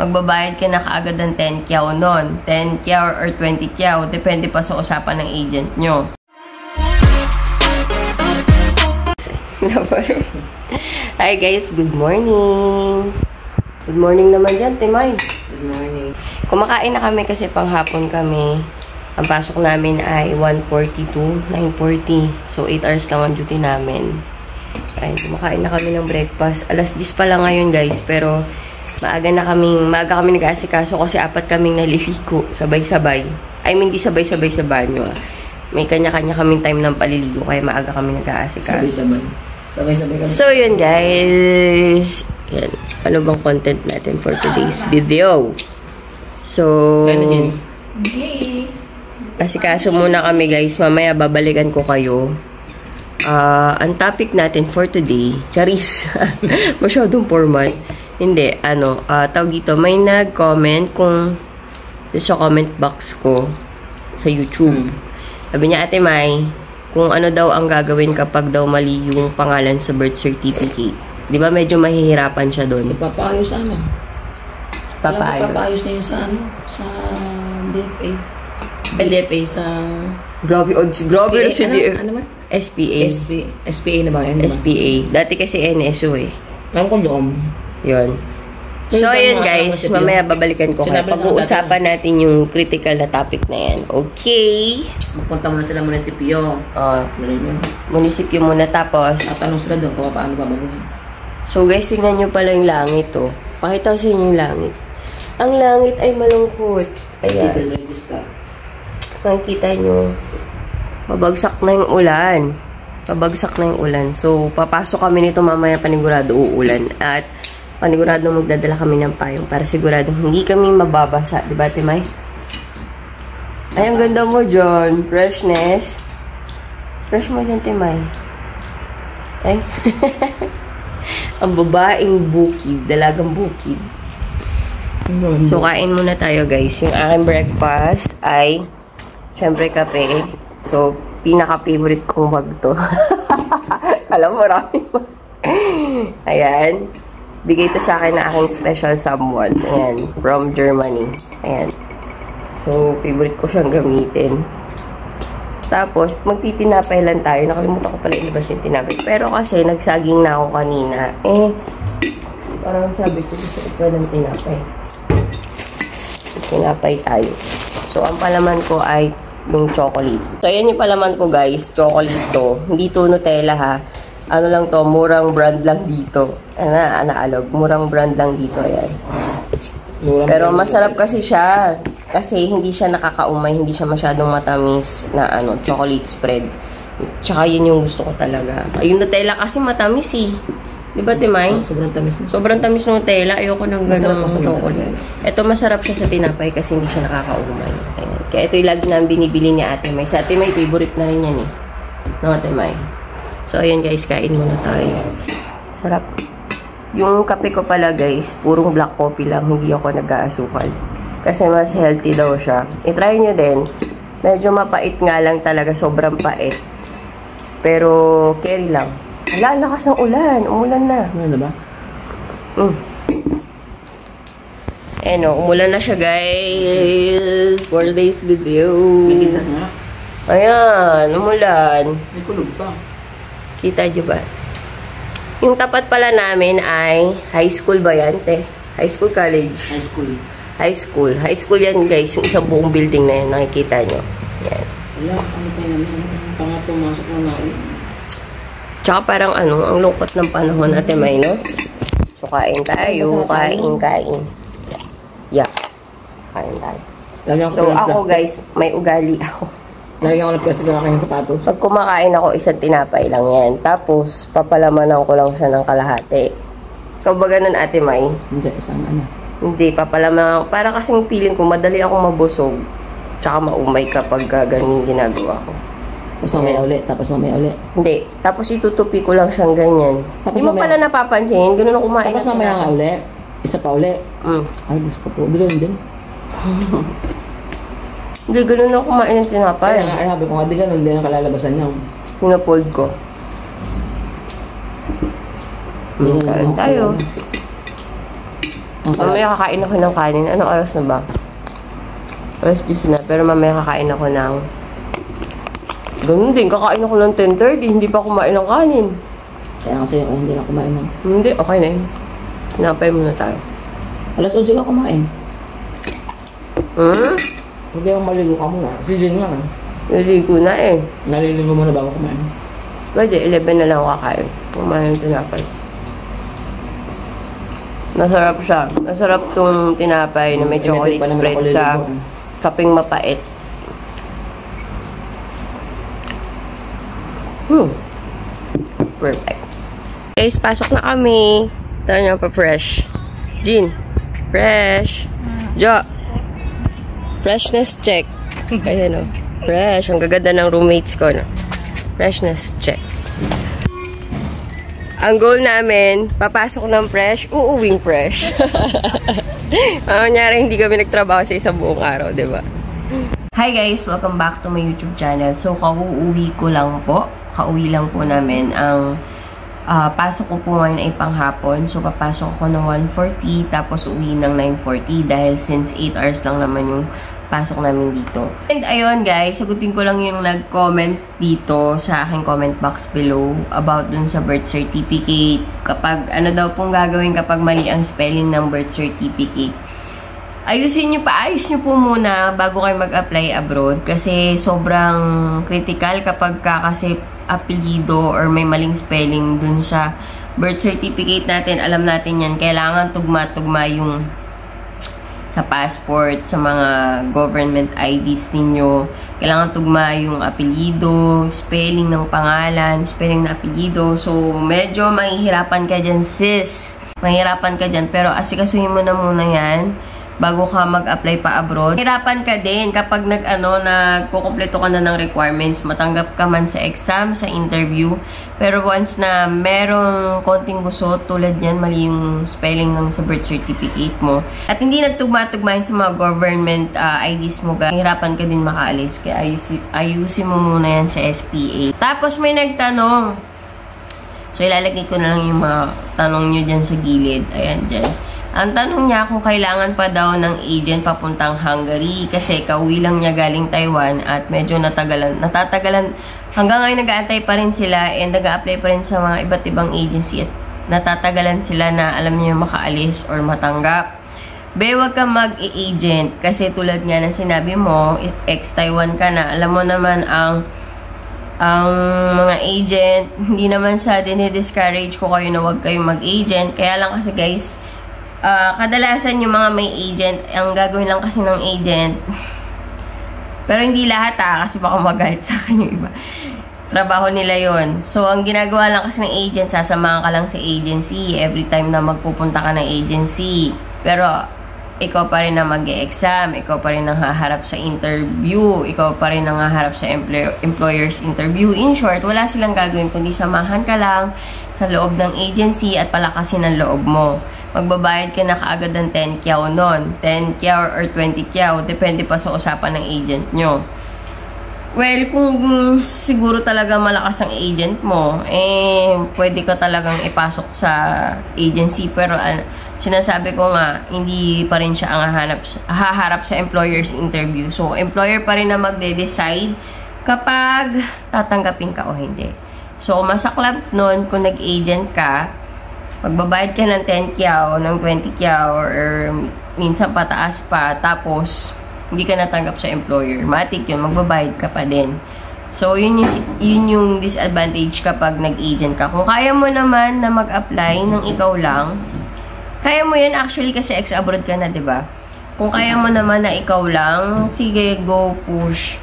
magbabayad ka na kaagad ng 10 kyaw nun. 10 kyaw or 20 kyaw. Depende pa sa usapan ng agent nyo. Hi guys, good morning. Good morning naman dyan, Timay. Good morning. Kumakain na kami kasi panghapon kami. Ang pasok namin ay 1:40 to 9:40. So 8 hours lang ang duty namin. Ay, kumakain na kami ng breakfast. Alas 10 pa lang ngayon guys, pero maaga kami nag-aasikaso kasi 4 kaming naliligo, sabay-sabay. I mean, di sabay-sabay sa banyo. May kanya-kanya kaming time ng paliligo, kaya maaga kami nag-aasikaso. Sabay-sabay. Sabay-sabay kami. So, yun guys. Yan. Ano bang content natin for today's video? So, asikaso muna kami guys. Mamaya babalikan ko kayo. Ang topic natin for today, charis. Masyadong formal. Hindi, tawag dito, may nag-comment kung sa comment box ko sa YouTube. Sabi niya, Ate Mai, kung ano daw ang gagawin kapag daw mali yung pangalan sa birth certificate. Di ba medyo mahihirapan siya doon? Ipapaayos ano? Papaayos na yun sa sa DFA. DFA sa... Grabe odds. Grabe SPA, ano man? SPA. SPA na ba? SPA. Dati kasi NSO eh. Alam ko yung yun. So, ayan guys, mamaya babalikan ko kayo. Pag-uusapan natin yung critical na topic na yan. Okay? Magpunta muna sila munisipyo. Munisipyo muna tapos. Tatanong sila doon kung paano babaguhin. So guys, tingnan nyo pala yung langit oh. Pakita ko sa inyo yung langit. Ang langit ay malungkot. Ayan. Civil register. Makikita nyo. Babagsak na yung ulan. Babagsak na yung ulan. So, papasok kami nito mamaya panigurado uulan. At panigurado magdadala kami ng payong para sigurado hindi kami mababasa. Diba, Timay? Ay, ang ganda mo, John. Freshness. Fresh mo dyan, Timay. Ay. Ang babaeng bukid. Dalagang bukid. So, kain muna tayo, guys. Yung aking breakfast ay syempre kape. So, pinaka-favorite kong wag to. Alam mo, marami mo. Ayan. Bigay ito sa akin na aking special someone. Ayan. From Germany. Ayan. So, favorite ko siyang gamitin. Tapos, magtitinapay lang tayo. Nakalimutan ko pala ilabas yung tinapay. Pero kasi, nagsaging na ako kanina. Parang sabi ko, gusto ito ng tinapay. Tinapay tayo. So, ang palaman ko ay yung chocolate. So, ayan yung palaman ko, guys. Chocolate to. Hindi to Nutella, ha. Ano lang to, murang brand lang dito. Anaalog. Murang brand lang dito, ayan. Pero masarap kasi siya. Kasi hindi siya nakakaumay, hindi siya masyadong matamis na chocolate spread. Tsaka yun yung gusto ko talaga. Yung Nutella kasi matamis eh. Diba, Timay? Sobrang tamis na. Sobrang tamis ng Nutella. Ayoko ng gano'ng chocolate. Ito masarap siya sa tinapay kasi hindi siya nakakaumay. Ayan. Kaya ito yung lagi namin binibili ni Ate May. Sa Ate May, favorite na rin yan eh. No, Ate May? So, ayan guys, kain muna tayo. Sarap. Yung kape ko pala guys, purong black coffee lang. Hindi ako nag-aasukal. Kasi mas healthy daw siya. I-try nyo din. Medyo mapait nga lang talaga. Sobrang pait. Pero, carry lang. Wala, lakas ng ulan. Umulan na. Ano ba? Umulan na siya guys. For today's video. Nakita nga. Ayan, umulan. May kulog pa. Kita nyo ba? Yung tapat pala namin ay high school ba yan, te? High school, college? High school. High school. High school yan, guys. Yung isang buong building na yan. Nakikita nyo. Yan. Wala, ano pa yun? Pangapumasok na namin. Tsaka parang ang lungkot ng panahon, Ate May, no? So, kain tayo. Kain. Yeah. Kain tayo. So, ako, guys, may ugali ako. Lagyan ko ng plastic na kanyang sapatos. Pag kumakain ako, isang tinapay lang yan. Tapos, papalamanan ko lang siya ng kalahati. Ikaw ba ganun, Ate May? Hindi, isang ano. Hindi, papalamanan ko. Para kasing feeling ko, madali akong mabusog. Tsaka maumay kapag ganyan ginagawa ko. Tapos mamaya ulit, tapos mamaya ulit. Hindi, tapos itutupi ko lang siyang ganyan. Hindi mo pala napapansin, ganun ako kumain. Tapos mamaya nga ulit. Isa pa ulit. Ay, gusto ko po. Din. Hindi, ganun ako kumain ng tinapay. Kaya nga, sabi ko nga, di ganun din ang kalalabasan niya. Pinapold ko. Kain tayo. Mamaya kakain ako ng kanin. Anong oras na ba? Alas 10 na. Pero mamaya kakain ako ng... Ganun din. Kakain ako ng 10:30. Hindi pa kumain ng kanin. Kaya kasi ako hindi na kumain ng... Hindi. Okay na yun. Sinapay muna tayo. Alas 11 ka kumain. Hindi ako maligo ka muna. Kasi din nga. Naligo na eh. Naliligo muna bago kumain. Pwede. 11 na lang ako kakain. Kumain ng tinapay. Masarap siya. Masarap tong tinapay na may chocolate spread sa kaping mapait. Perfect. Guys, pasok na kami. Ito nyo pa fresh. Jean. Fresh. Jo. Freshness check. Ayan o. Fresh. Ang gaganda ng roommates ko. No? Freshness check. Ang goal namin, papasok ng fresh, uuwing fresh. Nangyari, hindi kami nagtrabaho sa isang buong araw, di ba? Hi guys! Welcome back to my YouTube channel. So, kauuwi ko lang po. Kauwi lang po namin. Ang pasok ko po ngayon ay panghapon. So, papasok ako ng 1:40, tapos uwi ng 9:40 dahil since 8 hours lang naman yung pasok namin dito. And ayun guys, sagutin ko lang yung nag-comment dito sa aking comment box below about dun sa birth certificate. Kapag ano daw pong gagawin kapag mali ang spelling ng birth certificate. Ayos nyo po muna bago kayo mag-apply abroad kasi sobrang critical kapag kasi apelyido or may maling spelling dun sa birth certificate natin. Alam natin yan, kailangan tugma-tugma yung sa passport, sa mga government IDs ninyo. Kailangan tugma yung apelyido, spelling ng pangalan, spelling ng apelyido. So, medyo mahihirapan ka dyan, sis. Mahihirapan ka dyan. Pero asikasuhin mo na muna yan bago ka mag-apply pa abroad. Hirapan ka din kapag nagkukumpleto ka na ng requirements. Matanggap ka man sa exam, sa interview. Pero once na merong konting gusto, tulad yan, mali yung spelling ng sa birth certificate mo. At hindi nagtugma-tugmahin sa mga government IDs mo. Hirapan ka din makaalis. Kaya ayusin mo muna yan sa SPA. Tapos may nagtanong. So ilalagay ko na lang yung mga tanong nyo dyan sa gilid. Ayan, dyan. Ang tanong niya kung kailangan pa daw ng agent papuntang Hungary kasi kauwi lang niya galing Taiwan at medyo natatagalan. Hanggang ngayon nag-aantay pa rin sila and nag-a-apply pa rin sa mga iba't ibang agency at natatagalan sila na alam niyo makaalis or matanggap. Be, wag ka mag-agent kasi tulad nga ng sinabi mo, ex-Taiwan ka na. Alam mo naman ang mga agent, hindi naman sa dinidiscourage ko kayo na wag kayong mag-agent. Kaya lang kasi guys, kadalasan yung mga may agent, ang gagawin lang kasi ng agent, pero hindi lahat kasi baka magalit sa akin yung iba. Trabaho nila yon. So, ang ginagawa lang kasi ng agent, sasamahan ka lang sa agency every time na magpupunta ka ng agency. Pero, ikaw pa rin na mag-e-exam, ikaw pa rin ang haharap sa interview, ikaw pa rin ang haharap sa employer's interview. In short, wala silang gagawin kundi samahan ka lang sa loob ng agency at palakasin ang loob mo. Magbabayad ka na kaagad ng 10 kyaw nun. 10 kyaw or 20 kyaw. Depende pa sa usapan ng agent nyo. Well, kung siguro talaga malakas ang agent mo, pwede ka talagang ipasok sa agency. Pero sinasabi ko nga, hindi pa rin siya ang haharap sa employer's interview. So, employer pa rin na magde-decide kapag tatanggapin ka o hindi. So, masaklap nun kung nag-agent ka, magbabayad ka ng 10 kyaw, ng 20 kyaw, or minsan pataas pa, tapos hindi ka natanggap sa employer. Matik yun, magbabayad ka pa din. So, yun yung disadvantage kapag nag-agent ka. Kung kaya mo naman na mag-apply ng ikaw lang, kaya mo yan actually kasi ex-abroad ka na, diba? Kung kaya mo naman na ikaw lang, sige, go, push.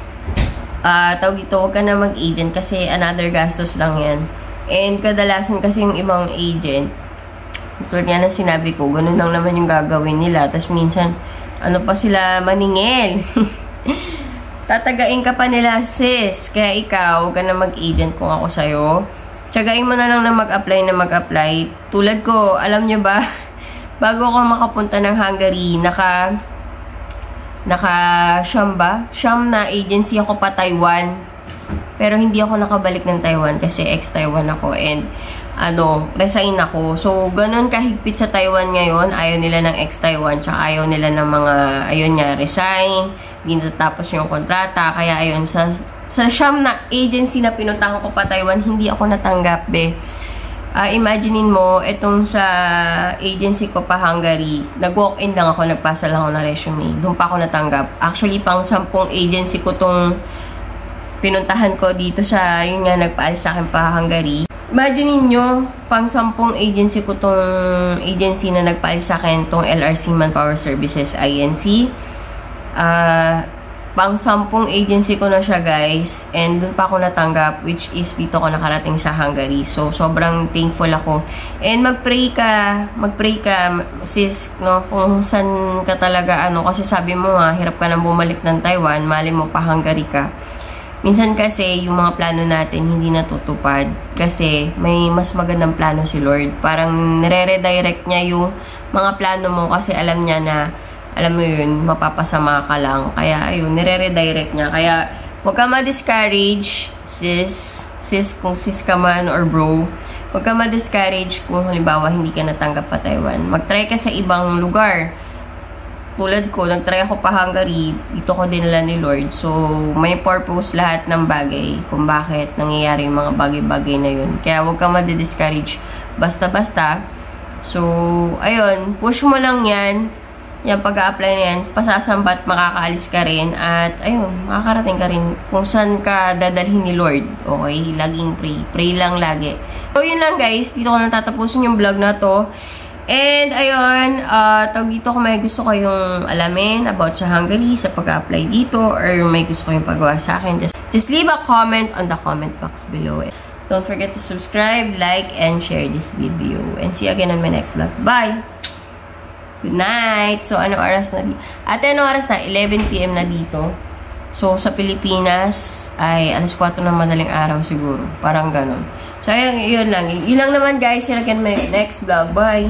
Tawag dito, huwag ka na mag-agent kasi another gastos lang yan. And kadalasan kasi yung ibang agent, tulad nga na sinabi ko, ganun lang naman yung gagawin nila. Tapos minsan, ano pa sila, maningil. Tatagain ka pa nila, sis. Kaya ikaw, huwag ka na mag-agent kung ako sa'yo. Tsagain mo na lang na mag-apply. Tulad ko, alam nyo ba, bago ako makapunta ng Hungary, Siyam na agency ako pa Taiwan. Pero hindi ako nakabalik ng Taiwan kasi ex-Taiwan ako. And resign ako. So, ganun kahigpit sa Taiwan ngayon. Ayaw nila ng ex-Taiwan, tsaka ayaw nila ng mga, ayun nga, resign, hindi natatapos yung kontrata. Kaya, ayun, sa siyam na agency na pinuntahan ko pa Taiwan, hindi ako natanggap, be. Imaginein mo, itong sa agency ko pa Hungary, nag-walk-in lang ako, nagpasa lang ako ng resume. Doon pa ako natanggap. Actually, pang 10 agency ko tong pinuntahan ko dito sa, yun nga, nagpaalis sa akin pa Hungary. Imagine niyo, pang 10 agency ko tong agency na nagpaalis sa akin, tong LRC Manpower Services, INC. Pang 10 agency ko na siya, guys. And dun pa ako natanggap, which is dito ko nakarating sa Hungary. So, sobrang thankful ako. And mag-pray ka, sis, no? Kung saan ka talaga, kasi sabi mo nga, hirap ka nang bumalik ng Taiwan, mali mo pa Hungary ka. Minsan kasi, yung mga plano natin hindi natutupad kasi may mas magandang plano si Lord. Parang nire-redirect niya yung mga plano mo kasi alam niya na, alam mo yun, mapapasama ka lang. Kaya, ayun, nire-redirect niya. Kaya, huwag ka ma-discourage, sis, kung sis ka man or bro, huwag ka ma-discourage kung halimbawa hindi ka natanggap pa Taiwan. Mag-try ka sa ibang lugar. Tulad ko, nag-try ako pa Hungary, dito ko dinala ni Lord. So, may purpose lahat ng bagay kung bakit nangyayari yung mga bagay-bagay na yun. Kaya huwag ka ma-discourage basta-basta. So, ayun, push mo lang yan. Yan, pag-a-apply na yan, pasasambat, makakaalis ka rin. At, ayun, makakarating ka rin kung saan ka dadalhin ni Lord. Okay? Laging pray. Pray lang lagi. So, yun lang guys. Dito ko natatapusin yung vlog na to. And, ayun, tawag dito kung may gusto kayong alamin about sa Hungary, sa pag-apply dito, or may gusto kayong pagawa sa akin, just leave a comment on the comment box below. Don't forget to subscribe, like, and share this video. And see you again on my next vlog. Bye! Good night! So, anong oras na dito? Ate, anong oras na? 11 PM na dito. So, sa Pilipinas, ay alas 4 ng madaling araw siguro. Parang ganun. So, ayun, yun lang. Yun lang naman guys. See you again on my next vlog. Bye!